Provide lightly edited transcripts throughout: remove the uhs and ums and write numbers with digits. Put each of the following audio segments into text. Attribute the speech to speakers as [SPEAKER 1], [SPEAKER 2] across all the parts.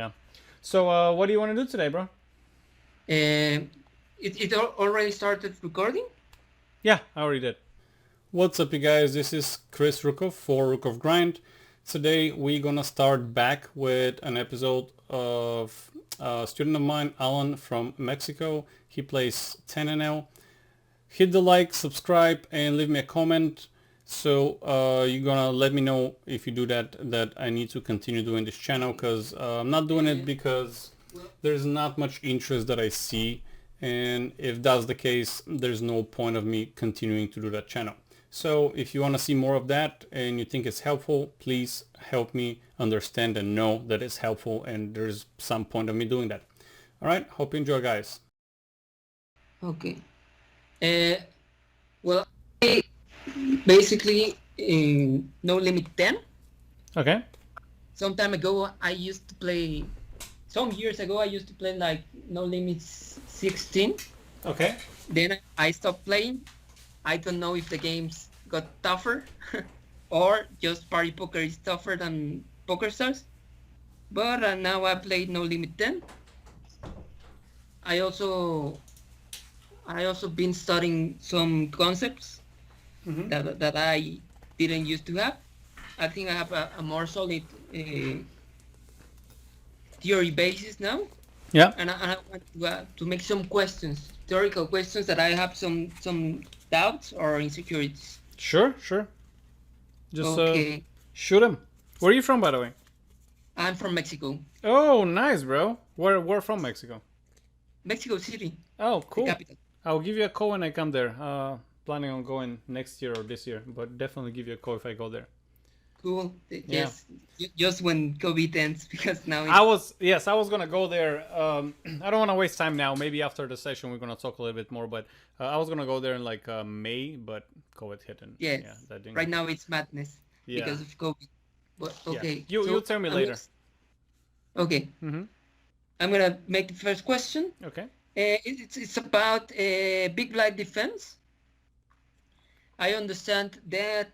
[SPEAKER 1] Yeah. So what do you want to do today, bro?
[SPEAKER 2] It already started recording?
[SPEAKER 1] Yeah, I already did. What's up, you guys? This is Chris Rukov for RukovGrind. Today we're gonna start back with an episode of a student of mine, Alan from Mexico. He plays 10NL. Hit the like, subscribe, and leave me a comment. So you're gonna let me know if you do that I need to continue doing this channel, because I'm not doing it because there's not much interest that I see, and if that's the case, there's no point of me continuing to do that channel. So if you want to see more of that and you think it's helpful, please help me understand and know that it's helpful and there's some point of me doing that. All right, hope you enjoy, guys.
[SPEAKER 2] Okay. Well, I basically in No Limit 10.
[SPEAKER 1] Okay.
[SPEAKER 2] Some time ago, I used to play. Some years ago, I used to play like No Limit 16.
[SPEAKER 1] Okay.
[SPEAKER 2] Then I stopped playing. I don't know if the games got tougher or just Party Poker is tougher than Poker Stars. But now I play No Limit 10. I also been studying some concepts that I didn't used to have. I think I have a more solid theory basis now.
[SPEAKER 1] Yeah.
[SPEAKER 2] And I want to make some questions, theoretical questions that I have some doubts or insecurities.
[SPEAKER 1] Sure. Just
[SPEAKER 2] Okay.
[SPEAKER 1] shoot him. Where are you from, by the way?
[SPEAKER 2] I'm from Mexico.
[SPEAKER 1] Oh, nice, bro. Where from Mexico?
[SPEAKER 2] Mexico City.
[SPEAKER 1] Oh,
[SPEAKER 2] The
[SPEAKER 1] cool.
[SPEAKER 2] capital.
[SPEAKER 1] I'll give you a call when I come there. Planning on going next year or this year, but definitely give you a call if I go there.
[SPEAKER 2] Cool. Yes. Just when COVID ends, because now
[SPEAKER 1] I was gonna go there. I don't want to waste time now. Maybe after the session we're gonna talk a little bit more. But I was gonna go there in like May, but COVID hit and
[SPEAKER 2] yes.
[SPEAKER 1] yeah, that didn't.
[SPEAKER 2] Right now it's madness because of COVID. But okay.
[SPEAKER 1] Yeah. You'll tell me later.
[SPEAKER 2] Okay. I'm gonna make the first question.
[SPEAKER 1] Okay.
[SPEAKER 2] It's about big blind defense. I understand that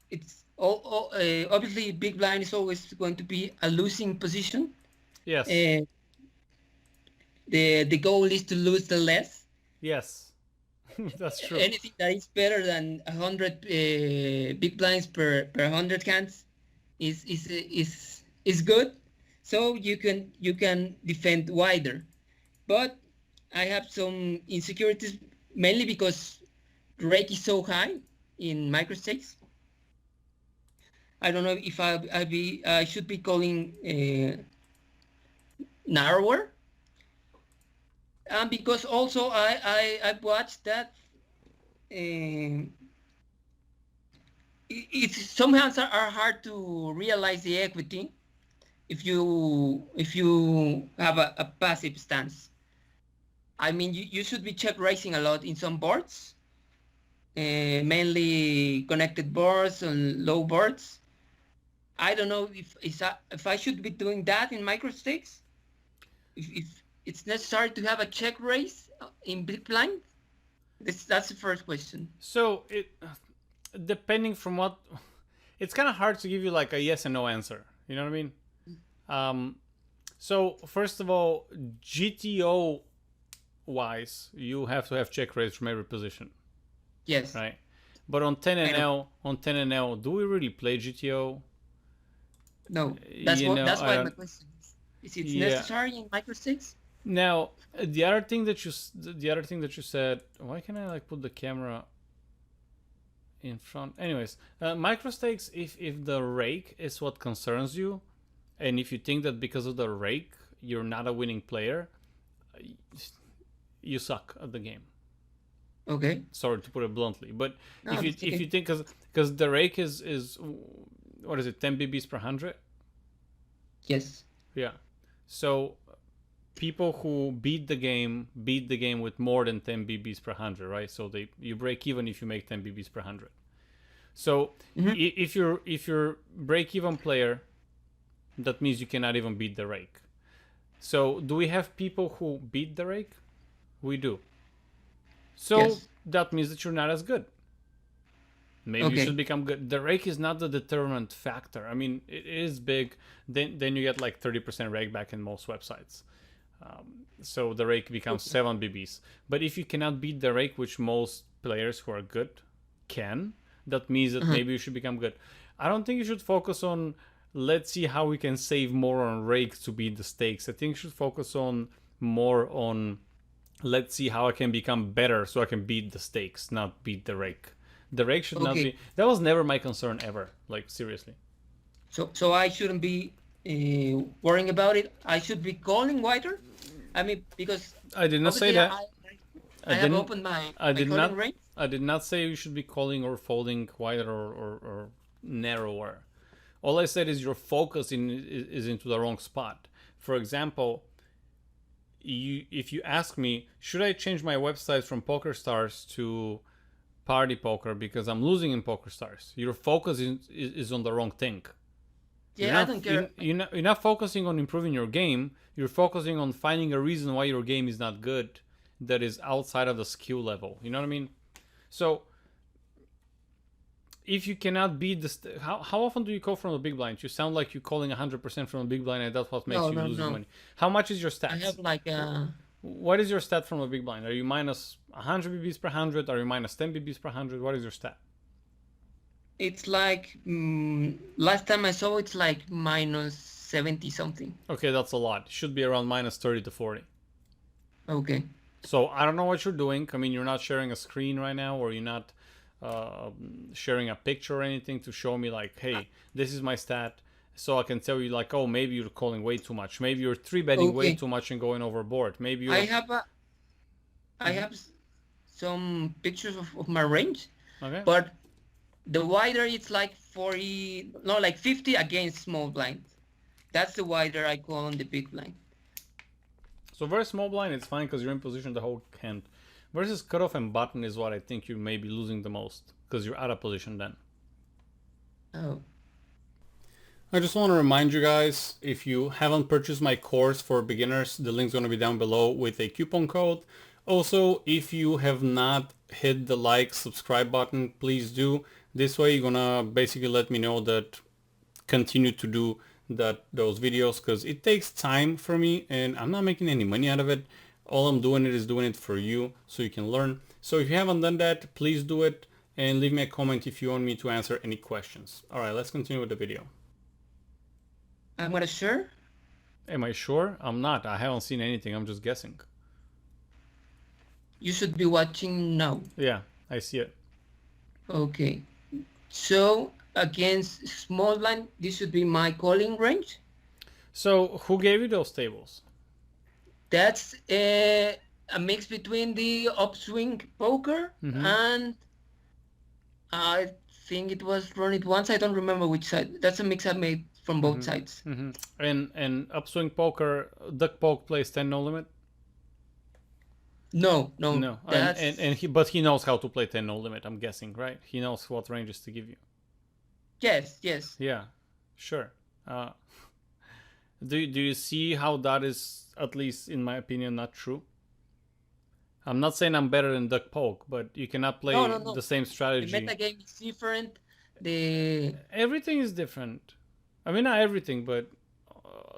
[SPEAKER 2] it's obviously big blind is always going to be a losing position.
[SPEAKER 1] Yes.
[SPEAKER 2] The goal is to lose the less.
[SPEAKER 1] Yes. That's true.
[SPEAKER 2] Anything that is better than 100 big blinds per 100 hands is good. So you can defend wider. But I have some insecurities, mainly because rake is so high in microstakes. I don't know if I should be calling narrower. And because also I've watched that it's some hands are hard to realize the equity if you have a passive stance. I mean, you should be check raising a lot in some boards, mainly connected boards and low boards. I don't know if I should be doing that in microstakes. If it's necessary to have a check raise in big blind. That's the first question.
[SPEAKER 1] So it depending from what, it's kind of hard to give you like a yes and no answer. You know what I mean? So first of all, GTO wise, you have to have check raise from every position.
[SPEAKER 2] Yes.
[SPEAKER 1] Right. But on 10NL, do we really play GTO?
[SPEAKER 2] No. That's why my question is it necessary in microstakes?
[SPEAKER 1] Now, the other thing that you said, why can I like put the camera in front? Anyways, microstakes, if the rake is what concerns you, and if you think that because of the rake you're not a winning player, you suck at the game.
[SPEAKER 2] Okay.
[SPEAKER 1] Sorry to put it bluntly, but if you think because the rake is what is it, 10 BBs per 100?
[SPEAKER 2] Yes.
[SPEAKER 1] Yeah. So people who beat the game with more than 10 BBs per 100, right? So you break even if you make 10 BBs per 100. So if you're break even player, that means you cannot even beat the rake. So do we have people who beat the rake? We do. So that means that you're not as good. Maybe you
[SPEAKER 2] Okay.
[SPEAKER 1] should become good. The rake is not the determinant factor. I mean, it is big. Then you get like 30% rake back in most websites. So the rake becomes 7 BBs. But if you cannot beat the rake, which most players who are good can, that means that
[SPEAKER 2] Uh-huh.
[SPEAKER 1] maybe you should become good. I don't think you should focus on let's see how we can save more on rake to beat the stakes. I think you should focus on more on let's see how I can become better so I can beat the stakes, not beat the rake. The rake should not
[SPEAKER 2] Okay.
[SPEAKER 1] be. That was never my concern ever. Like seriously.
[SPEAKER 2] So I shouldn't be worrying about it. I should be calling wider. I mean, because
[SPEAKER 1] I did not say
[SPEAKER 2] obviously
[SPEAKER 1] that.
[SPEAKER 2] I
[SPEAKER 1] I
[SPEAKER 2] have
[SPEAKER 1] didn't.
[SPEAKER 2] opened
[SPEAKER 1] I
[SPEAKER 2] my
[SPEAKER 1] did
[SPEAKER 2] calling
[SPEAKER 1] not.
[SPEAKER 2] range.
[SPEAKER 1] I did not say you should be calling or folding wider or narrower. All I said is your focus is into the wrong spot. For example, if you ask me, should I change my website from PokerStars to Party Poker because I'm losing in PokerStars? Your focus is on the wrong thing.
[SPEAKER 2] Yeah, I don't care.
[SPEAKER 1] You're not focusing on improving your game. You're focusing on finding a reason why your game is not good that is outside of the skill level. You know what I mean? So if you cannot beat the how often do you call from the big blind? You sound like you're calling 100% from the big blind, and that's what makes
[SPEAKER 2] No,
[SPEAKER 1] you
[SPEAKER 2] no,
[SPEAKER 1] losing
[SPEAKER 2] no.
[SPEAKER 1] money. How much is your
[SPEAKER 2] I
[SPEAKER 1] stats?
[SPEAKER 2] have like
[SPEAKER 1] What is your stat from a big blind? Are you minus 100 BBs per 100? Are you minus 10 BBs per 100? What is your stat?
[SPEAKER 2] it's like last time I saw it's like minus 70 something.
[SPEAKER 1] Okay, that's a lot. It should be around minus 30 to 40.
[SPEAKER 2] Okay.
[SPEAKER 1] So I don't know what you're doing. I mean, you're not sharing a screen right now, or you're not sharing a picture or anything to show me like, hey, this is my stat. So I can tell you like, oh, maybe you're calling way too much. Maybe you're three betting way
[SPEAKER 2] Okay.
[SPEAKER 1] too much and going overboard. Maybe
[SPEAKER 2] I
[SPEAKER 1] you're.
[SPEAKER 2] have a I have some pictures of my range,
[SPEAKER 1] Okay.
[SPEAKER 2] but the wider it's like 40, no, like 50 against small blind. That's the wider I call on the big blind.
[SPEAKER 1] So very small blind, it's fine because you're in position the whole hand. Versus cutoff and button is what I think you may be losing the most because you're out of position then.
[SPEAKER 2] Oh.
[SPEAKER 1] I just want to remind you guys, if you haven't purchased my course for beginners, the link's going to be down below with a coupon code. Also, if you have not hit the like, subscribe button, please do. This way you're going to basically let me know that continue to do those videos because it takes time for me and I'm not making any money out of it. All I'm doing is doing it for you so you can learn. So if you haven't done that, please do it and leave me a comment if you want me to answer any questions. All right, let's continue with the video.
[SPEAKER 2] I'm gonna share.
[SPEAKER 1] Am I sure? I'm not. I haven't seen anything. I'm just guessing.
[SPEAKER 2] You should be watching now.
[SPEAKER 1] Yeah, I see it.
[SPEAKER 2] Okay. So against small blind, this should be my calling range.
[SPEAKER 1] So who gave you those tables?
[SPEAKER 2] That's a mix between the upswing poker and I think it was run it once. I don't remember which side. That's a mix I made from both sides.
[SPEAKER 1] And upswing poker, duck poke plays 10 no limit?
[SPEAKER 2] No.
[SPEAKER 1] And,
[SPEAKER 2] That's
[SPEAKER 1] but he knows how to play 10 no limit, I'm guessing, right? He knows what ranges to give you.
[SPEAKER 2] yes.
[SPEAKER 1] Yeah, sure. Do you see how that is, at least in my opinion, not true? I'm not saying I'm better than duck poke, but you cannot play
[SPEAKER 2] No.
[SPEAKER 1] the same
[SPEAKER 2] The
[SPEAKER 1] strategy.
[SPEAKER 2] metagame is different. The
[SPEAKER 1] Everything is different. I mean, not everything, but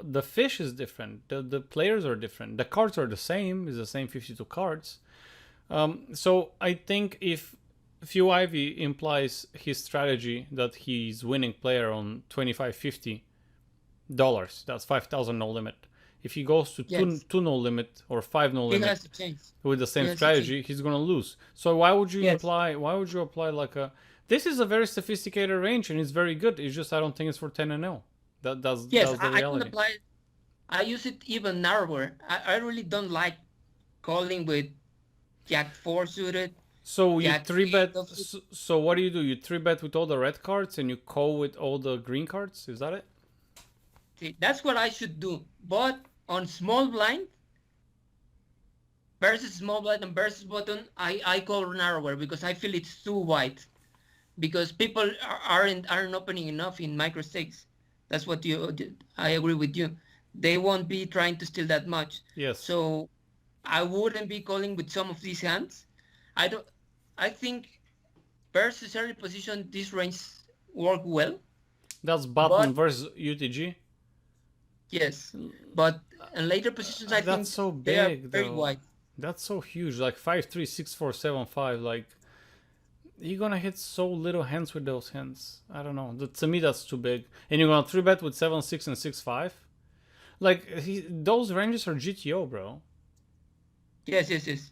[SPEAKER 1] the fish is different. The players are different. The cards are the same. It's the same 52 cards. So I think if Few Ivy implies his strategy that he's winning player on $25.50, that's 5,000 no limit. If he goes to
[SPEAKER 2] yes,
[SPEAKER 1] two no limit or 5 no
[SPEAKER 2] he
[SPEAKER 1] limit
[SPEAKER 2] has to change.
[SPEAKER 1] with the
[SPEAKER 2] He
[SPEAKER 1] same
[SPEAKER 2] has to
[SPEAKER 1] strategy, he's gonna lose. So why would you
[SPEAKER 2] Yes.
[SPEAKER 1] apply like a? This is a very sophisticated range and it's very good. It's just I don't think it's for 10 and 0. That's
[SPEAKER 2] Yes,
[SPEAKER 1] the
[SPEAKER 2] I can
[SPEAKER 1] reality.
[SPEAKER 2] apply it. I use it even narrower. I really don't like calling with Jack 4 suited.
[SPEAKER 1] So you
[SPEAKER 2] Jack
[SPEAKER 1] 3
[SPEAKER 2] 8
[SPEAKER 1] bet.
[SPEAKER 2] offsuit.
[SPEAKER 1] So what do? You 3 bet with all the red cards and you call with all the green cards. Is that it?
[SPEAKER 2] See, that's what I should do. But on small blind versus small blind and versus button, I call narrower because I feel it's too wide. Because people aren't opening enough in micro stakes. That's what I agree with you. They won't be trying to steal that much.
[SPEAKER 1] Yes.
[SPEAKER 2] So I wouldn't be calling with some of these hands. I think versus early position, this range work well.
[SPEAKER 1] That's
[SPEAKER 2] But
[SPEAKER 1] button versus UTG.
[SPEAKER 2] yes, but in later positions, I
[SPEAKER 1] That's
[SPEAKER 2] think
[SPEAKER 1] so
[SPEAKER 2] they are
[SPEAKER 1] big
[SPEAKER 2] very
[SPEAKER 1] though.
[SPEAKER 2] wide.
[SPEAKER 1] That's so huge. Like 5-3, 6-4, 7-5. Like you're gonna hit so little hands with those hands. I don't know. To me, that's too big. And you're gonna 3-bet with 7-6 and 6-5. Like those ranges are GTO, bro.
[SPEAKER 2] Yes, yes, yes.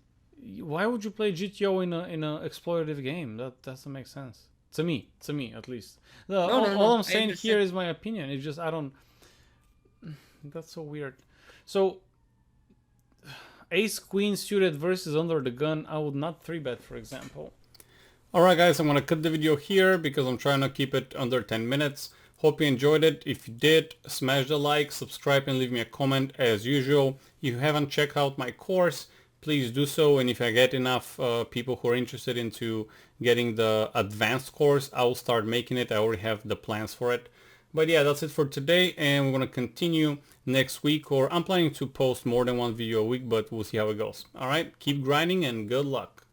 [SPEAKER 1] Why would you play GTO in a explorative game? That doesn't make sense to me. To me, at least.
[SPEAKER 2] No, no,
[SPEAKER 1] All
[SPEAKER 2] no.
[SPEAKER 1] I'm
[SPEAKER 2] I
[SPEAKER 1] saying here
[SPEAKER 2] understand.
[SPEAKER 1] is my opinion. It's just I don't. That's so weird. So ace queen suited versus under the gun, I would not 3-bet, for example. Alright guys, I'm gonna cut the video here because I'm trying to keep it under 10 minutes. Hope you enjoyed it. If you did, smash the like, subscribe and leave me a comment as usual. If you haven't checked out my course, please do so, and if I get enough people who are interested into getting the advanced course, I will start making it. I already have the plans for it. But yeah, that's it for today, and we're gonna continue next week, or I'm planning to post more than one video a week, but we'll see how it goes. Alright, keep grinding and good luck.